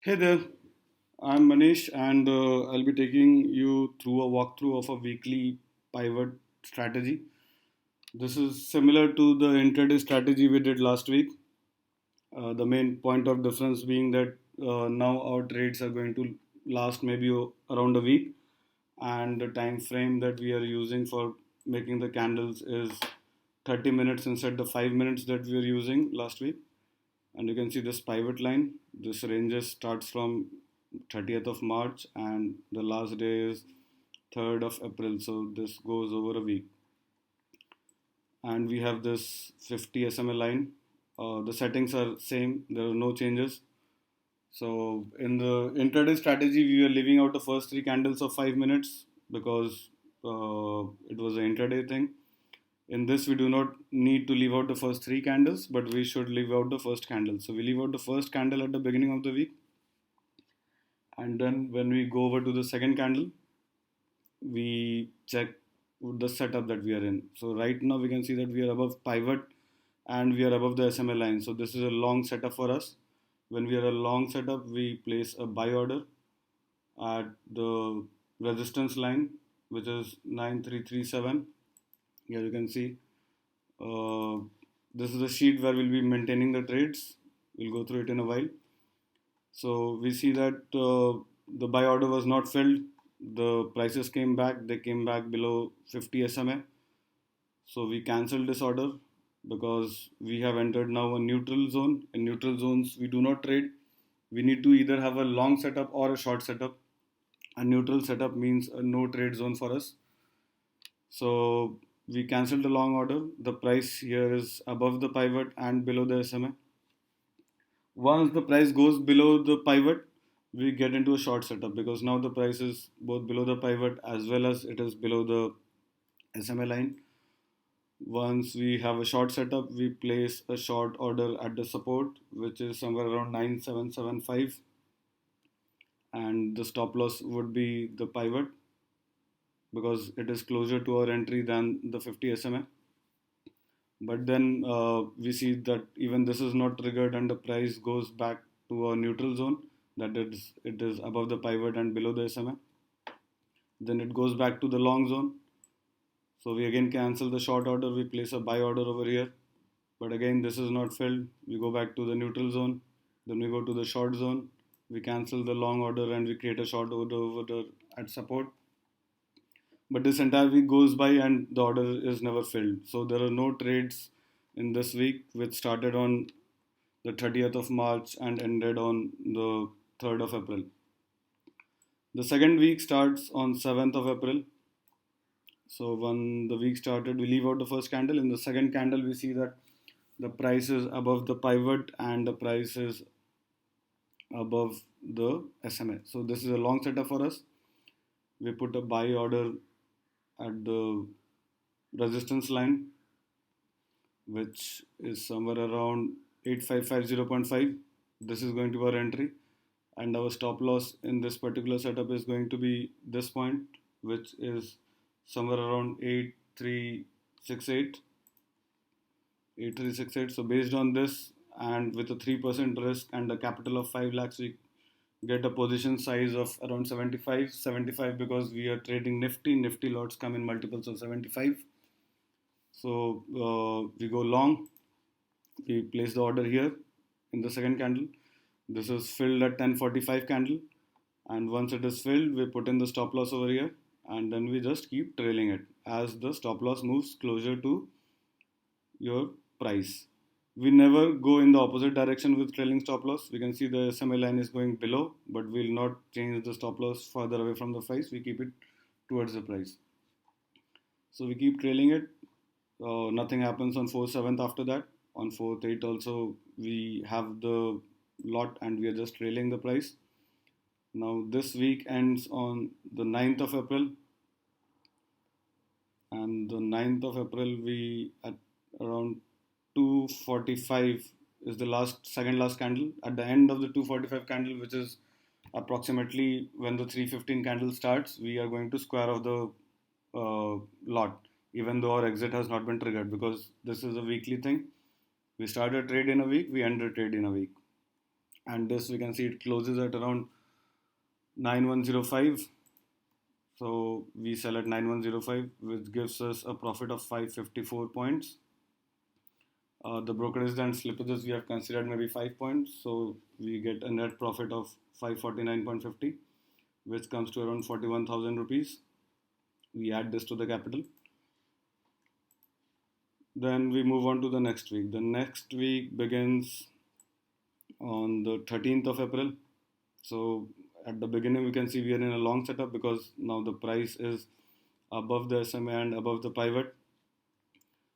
Hey there, I'm Manish and I'll be taking you through a walkthrough of a weekly pivot strategy. This is similar to the intraday strategy we did last week. The main point of difference being that now our trades are going to last maybe around a week, and the time frame that we are using for making the candles is 30 minutes instead the 5 minutes that we were using last week. And you can see this pivot line. This ranges starts from 30th of March and the last day is 3rd of April. So this goes over a week. And we have this 50 SMA line. The settings are same. There are no changes. So in the intraday strategy, we were leaving out the first three candles of 5 minutes because it was an intraday thing. In this, we do not need to leave out the first three candles, but we should leave out the first candle. So we leave out the first candle at the beginning of the week, and then when we go over to the second candle, we check the setup that we are in. So right now we can see that we are above pivot and we are above the SMA line. So this is a long setup for us. When we are a long setup, we place a buy order at the resistance line, which is 9337. Here you can see this is the sheet where we'll be maintaining the trades. We'll go through it in a while. So we see that the buy order was not filled. The prices came back. They came back below 50 SMA. So we cancelled this order because we have entered now a neutral zone. In neutral zones, we do not trade. We need to either have a long setup or a short setup. A neutral setup means a no trade zone for us. So we cancelled the long order. The price here is above the pivot and below the SMA. Once the price goes below the pivot, we get into a short setup because now the price is both below the pivot as well as it is below the SMA line. Once we have a short setup, we place a short order at the support, which is somewhere around 9775, and the stop loss would be the pivot because it is closer to our entry than the 50 SMA. But then we see that even this is not triggered and the price goes back to a neutral zone, that it is above the pivot and below the SMA. Then it goes back to the long zone. So we again cancel the short order, we place a buy order over here. But again, this is not filled. We go back to the neutral zone. Then we go to the short zone. We cancel the long order and we create a short order over there at support. But this entire week goes by and the order is never filled. So there are no trades in this week, which started on the 30th of March and ended on the 3rd of April. The second week starts on 7th of April. So when the week started, we leave out the first candle. In the second candle, we see that the price is above the pivot and the price is above the SMA. So this is a long setup for us. We put a buy order at the resistance line, which is somewhere around 8550.5. This is going to be our entry, and our stop loss in this particular setup is going to be this point, which is somewhere around 8368. So based on this, and with a 3% risk and a capital of 5 lakhs, we get a position size of around 75 because we are trading nifty lots come in multiples of 75. So we go long, we place the order here in the second candle. This is filled at 10:45 candle, and once it is filled, we put in the stop loss over here, and then we just keep trailing it as the stop loss moves closer to your price. We never go in the opposite direction with trailing stop loss. We can see the SMA line is going below, but we'll not change the stop loss further away from the price. We keep it towards the price. So we keep trailing it. Nothing happens on 4th, 7th after that. On 4th, 8th also we have the lot and we are just trailing the price. Now this week ends on the 9th of April, and the 9th of April we at around 245 is the second last candle. At the end of the 245 candle, which is approximately when the 315 candle starts, we are going to square off the lot, even though our exit has not been triggered, because this is a weekly thing. We start a trade in a week, we end a trade in a week. and this we can see it closes at around 9105. So we sell at 9105, which gives us a profit of 554 points. The brokerage and slippages we have considered maybe 5 points, so we get a net profit of 549.50, which comes to around 41,000 rupees. We add this to the capital. Then we move on to the next week. The next week begins on the 13th of April. So at the beginning we can see we are in a long setup because now the price is above the SMA and above the pivot.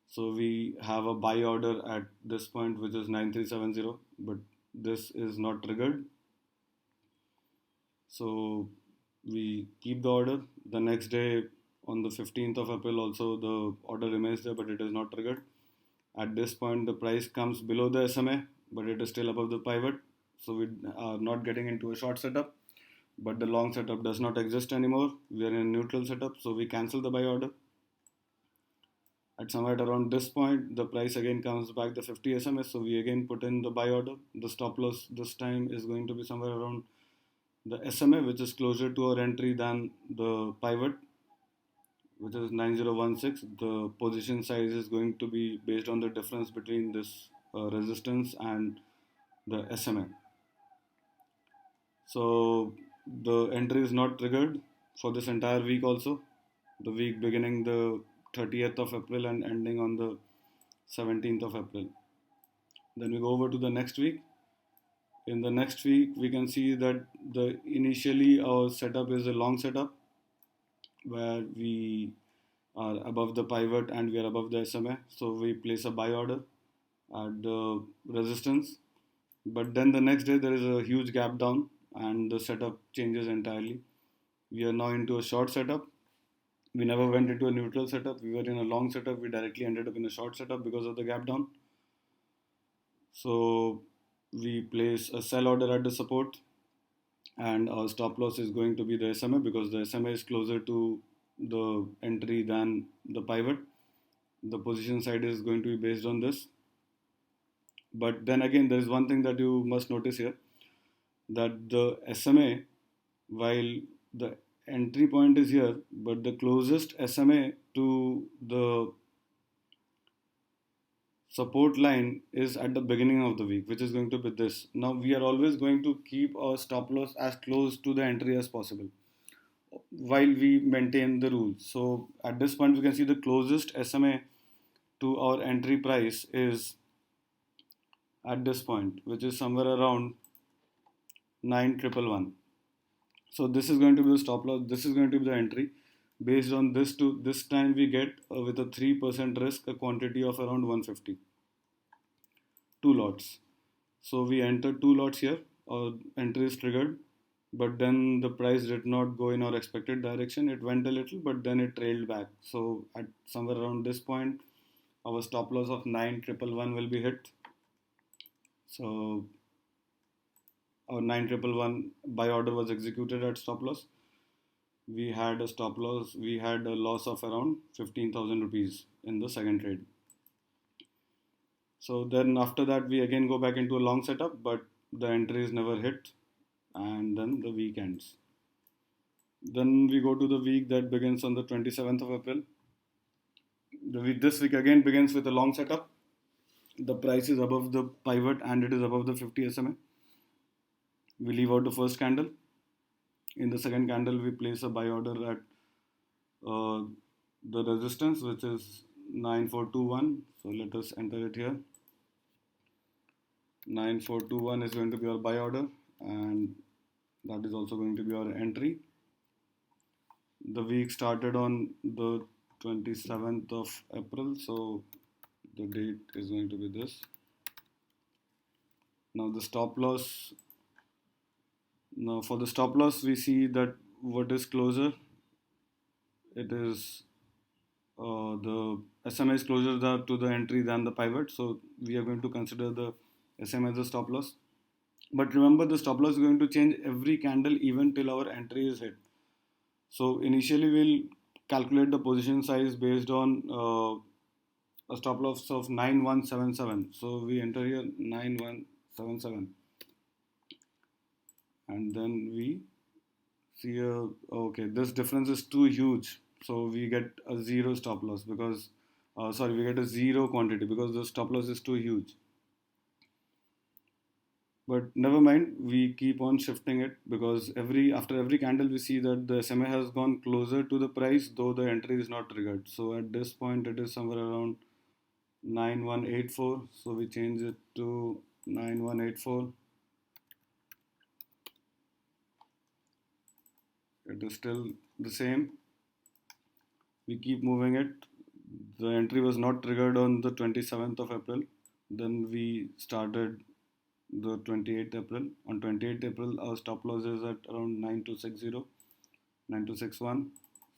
So we have a buy order at this point, which is 9370, but this is not triggered. So we keep the order. The next day on the 15th of April also the order remains there, but it is not triggered. At this point the price comes below the SMA, but it is still above the pivot. So we are not getting into a short setup, but the long setup does not exist anymore. We are in a neutral setup, so we cancel the buy order. At somewhere around this point, the price again comes back the 50 SMS, so we again put in the buy order. The stop loss this time is going to be somewhere around the SMA, which is closer to our entry than the pivot, which is 9016. The position size is going to be based on the difference between this resistance and the SMA. So the entry is not triggered for this entire week also. The week beginning the 30th of April and ending on the 17th of April. Then we go over to the next week. In the next week, we can see that the initially our setup is a long setup where we are above the pivot and we are above the SMA. So we place a buy order at the resistance. But then the next day there is a huge gap down and the setup changes entirely. We are now into a short setup. We never went into a neutral setup. We were in a long setup. We directly ended up in a short setup because of the gap down. So we place a sell order at the support, and our stop loss is going to be the SMA because the SMA is closer to the entry than the pivot. The position side is going to be based on this. But then again, there is one thing that you must notice here, that the SMA, while the entry point is here, but the closest SMA to the support line is at the beginning of the week, which is going to be this. Now we are always going to keep our stop loss as close to the entry as possible while we maintain the rules. So at this point we can see the closest SMA to our entry price is at this point, which is somewhere around 9111. So this is going to be the stop loss, this is going to be the entry. Based on this time we get with a 3% risk a quantity of around 150. 2 lots. So we entered 2 lots here, our entry is triggered, but then the price did not go in our expected direction. It went a little, but then it trailed back. So at somewhere around this point, our stop loss of 9111 will be hit. So our 9111 buy order was executed at stop loss. We had a stop loss, we had a loss of around 15,000 rupees in the second trade. So then after that we again go back into a long setup, but the entry is never hit, and then the week ends. Then we go to the week that begins on the 27th of April. This week again begins with a long setup. The price is above the pivot and it is above the 50 SMA. We leave out the first candle. In the second candle, we place a buy order at the resistance, which is 9421. So let us enter it here. 9421 is going to be our buy order, and that is also going to be our entry. The week started on the 27th of April, so the date is going to be this. Now the stop loss. Now for the stop loss, we see that what is closer. It is the SMA is closer to the entry than the pivot, so we are going to consider the SMA as a stop loss. But remember, the stop loss is going to change every candle even till our entry is hit. So initially we'll calculate the position size based on a stop loss of 9177. So we enter here 9177. and then we see a, okay, this difference is too huge, so we get a zero stop loss because sorry, we get a zero quantity because the stop loss is too huge. But never mind, we keep on shifting it because every after every candle we see that the SMA has gone closer to the price, though the entry is not triggered. So at this point it is somewhere around 9184, so we change it to 9184. It is still the same. We keep moving it. The entry was not triggered on the 27th of April. Then we started the 28th April. On 28th April, our stop loss is at around 9260, 9261.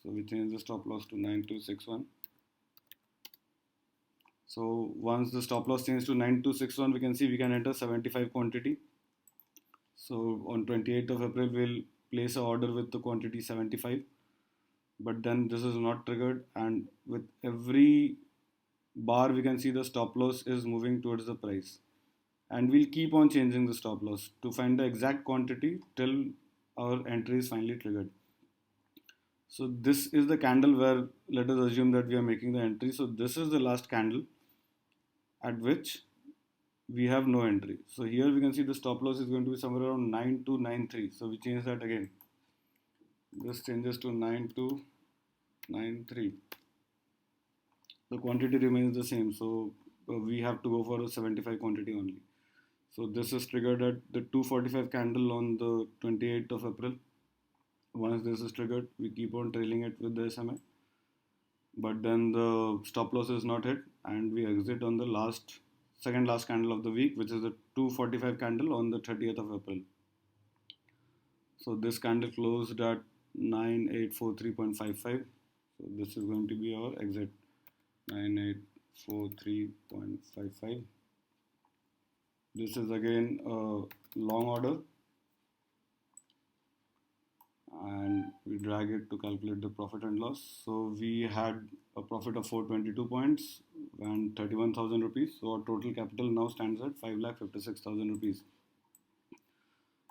So we change the stop loss to 9261. So once the stop loss changes to 9261, we can see we can enter 75 quantity. So on 28th of April, we'll place an order with the quantity 75. But then this is not triggered, and with every bar we can see the stop loss is moving towards the price, and we'll keep on changing the stop loss to find the exact quantity till our entry is finally triggered. So this is the candle where, let us assume that we are making the entry. So this is the last candle at which we have no entry. So here we can see the stop loss is going to be somewhere around 9293. So we change that again. This changes to 9293. The quantity remains the same, so we have to go for a 75 quantity only. So this is triggered at the 245 candle on the 28th of April. Once this is triggered, we keep on trailing it with the SMA, but then the stop loss is not hit, and we exit on the second last candle of the week, which is the 245 candle on the 30th of April. So this candle closed at 9843.55. So this is going to be our exit, 9843.55. This is again a long order, and we drag it to calculate the profit and loss. So we had a profit of 422 points and 31,000 rupees. So our total capital now stands at 5,56,000 rupees.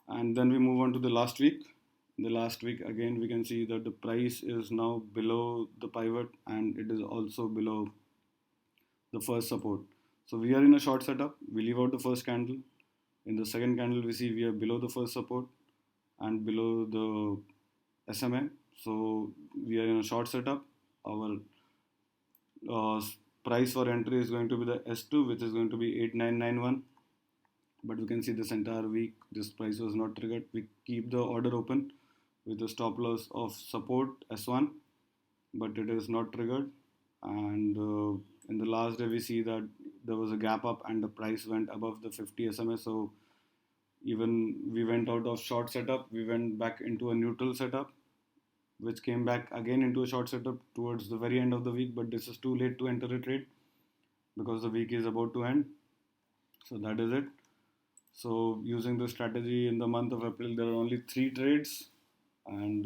And then we move on to the last week. The last week again we can see that the price is now below the pivot, and it is also below the first support. So we are in a short setup. We leave out the first candle. In the second candle we see we are below the first support and below the SMA. So we are in a short setup. Our uh, price for entry is going to be the S2, which is going to be 8991. But we can see this entire week this price was not triggered. We keep the order open with a stop loss of support S1, but it is not triggered. And in the last day we see that there was a gap up and the price went above the 50 SMA. So even we went out of short setup, we went back into a neutral setup, which came back again into a short setup towards the very end of the week. But this is too late to enter a trade because the week is about to end. So that is it. So using the strategy in the month of April, there are only 3 trades and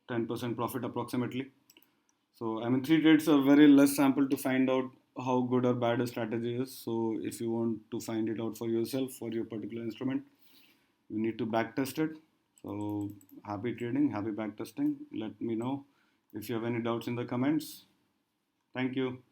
10% profit approximately. So I mean, 3 trades are very less sample to find out how good or bad a strategy is. So if you want to find it out for yourself for your particular instrument, you need to back test it. So happy trading, happy back testing. Let me know if you have any doubts in the comments. Thank you.